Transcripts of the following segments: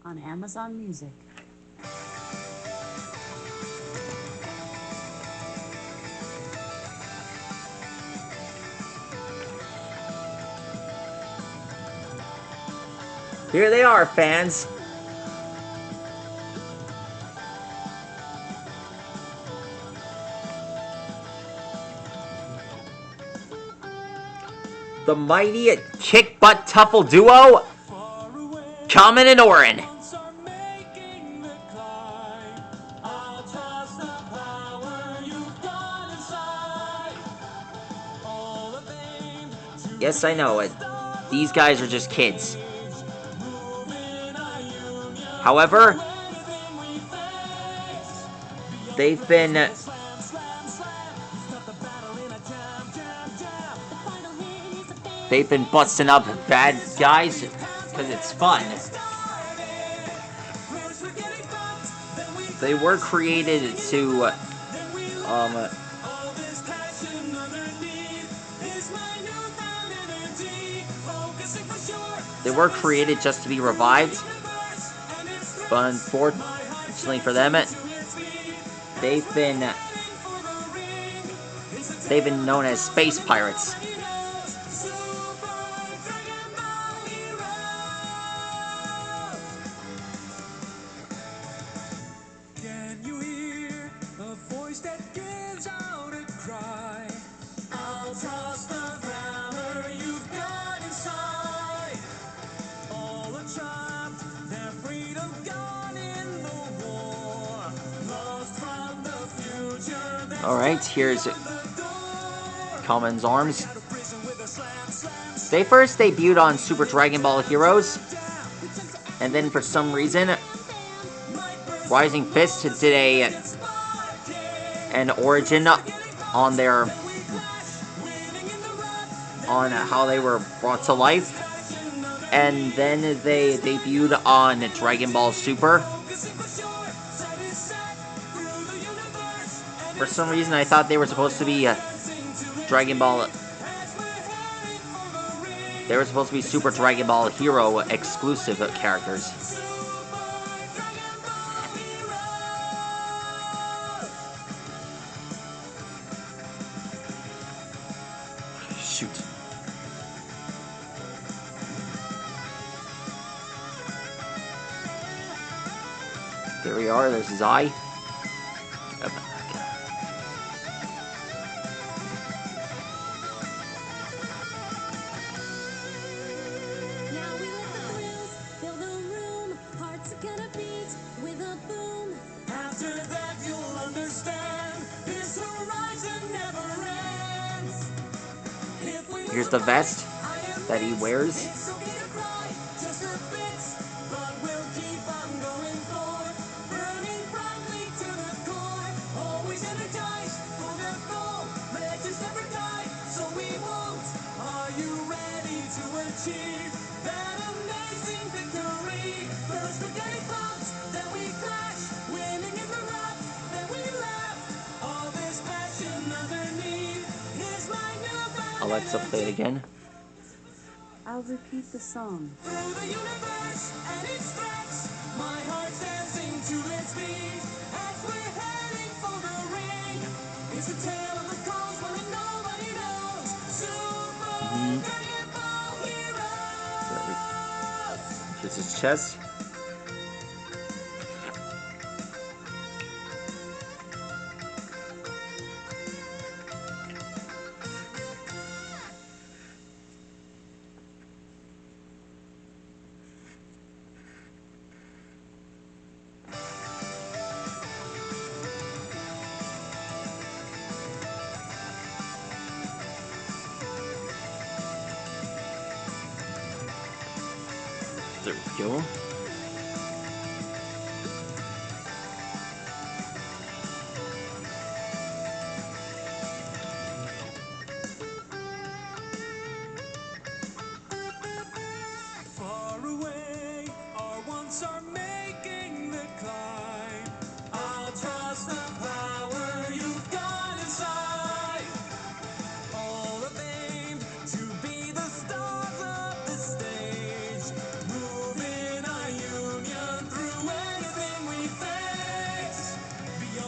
on Amazon Music. Here they are, fans. The mighty kick-butt tuffle duo, Kamin and Oren. Yes, I know it. These guys are just kids. However, they've been busting up bad guys because it's fun. They were created to they were created just to be revived, but unfortunately for them, they've been known as space pirates. Can you hear a voice that gives out a cry? I'll trust the power you've got inside. All are trapped, their freedom gone in the war. Lost from the future. Alright, here's Kamin's arms. They first debuted on Super Dragon Ball Heroes, and then for some reason, Rising Fist did an origin on how they were brought to life, and then they debuted on Dragon Ball Super. For some reason, I thought they were supposed to be Dragon Ball. They were supposed to be Super Dragon Ball Hero exclusive characters. Shoot. There we are, there's Zai. Here's the vest that he wears. Alexa, play it again. I'll repeat the song. Here's his chest. There we go. Far away, our ones are making the climb. I'll trust the power you've got inside. All are aimed to be the stars of the stage. Moving a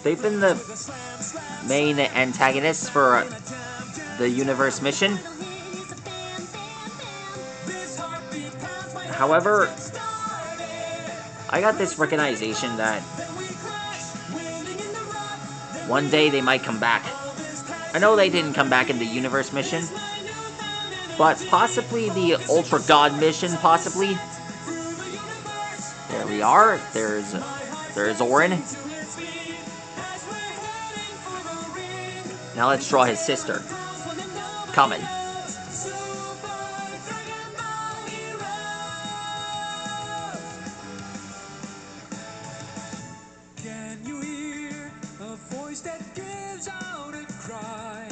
they've been the main antagonists for the universe mission. However, I got this recognition that one day they might come back. I know they didn't come back in the universe mission, but possibly the Ultra God mission, possibly. There we are. There's Oren. Now let's draw his sister, Kamin. Can you hear a voice that gives out a cry?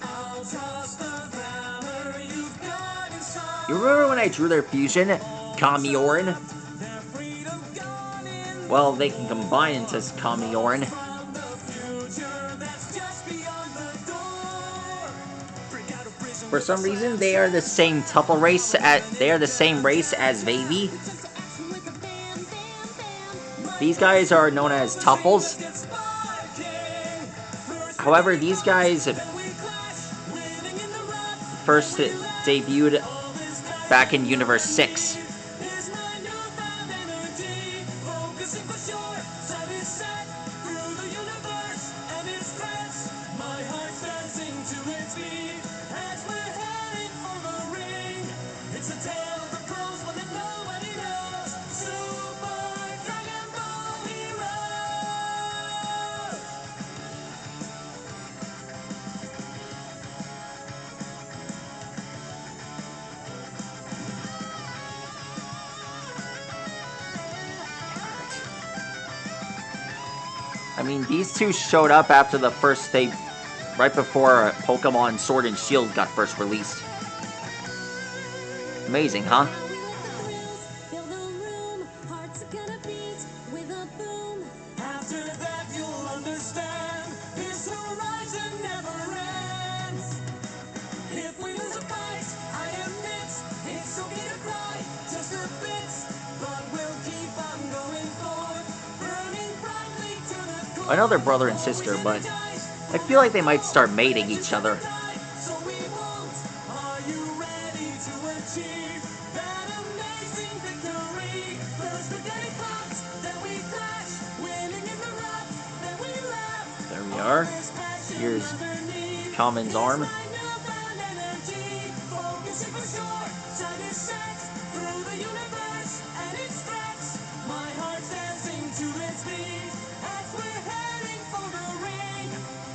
I'll trust the glamour you've got inside. You remember when I drew their fusion, Kami Oren? Well, they can combine into Kami Oren. For some reason, they are the same tuffle race. They are the same race as Baby. These guys are known as tuffles. However, these guys first debuted back in Universe 6. I mean, these two showed up after the first day, right before Pokemon Sword and Shield got first released. Amazing, huh? After that you'll understand this horizon never ends. If we lose a fight, I admit it's okay to cry, just a bit, but we'll keep on going forward, burning brightly to the core. I know they're brother and sister, but I feel like they might start mating each other. So we won't. Are you ready to achieve that amazing victory? First we get it caught, then we clash, winning in the rough, then we laugh. There we are. Here's Kamin's arm.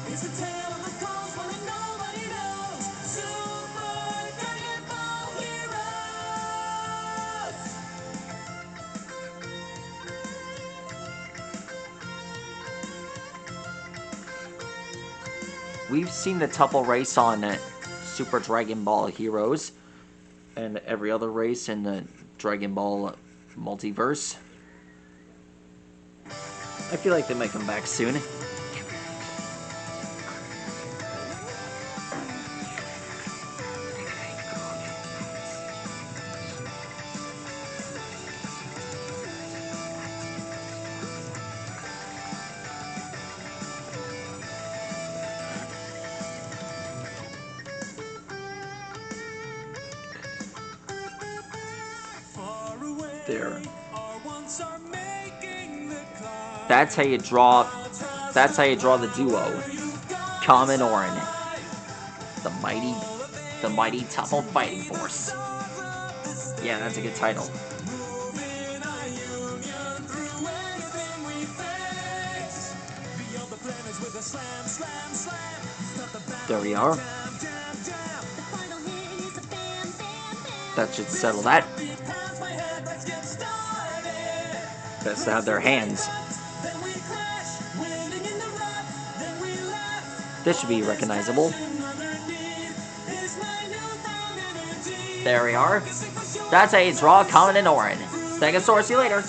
It's a tale of the cosmos that nobody knows. Super dragonball heroes. We've seen the tuffle race on Super Dragon Ball Heroes and every other race in the Dragon Ball multiverse. I feel like they might come back soon. There. That's how you draw. That's how you draw the duo, Kamin Oren, the mighty tuffle fighting force. Yeah, that's a good title. There we are. That should settle that. Best to have their hands. This should be recognizable. There we are. That's how you draw Kamin and Oren. Stegosaurus, see you later.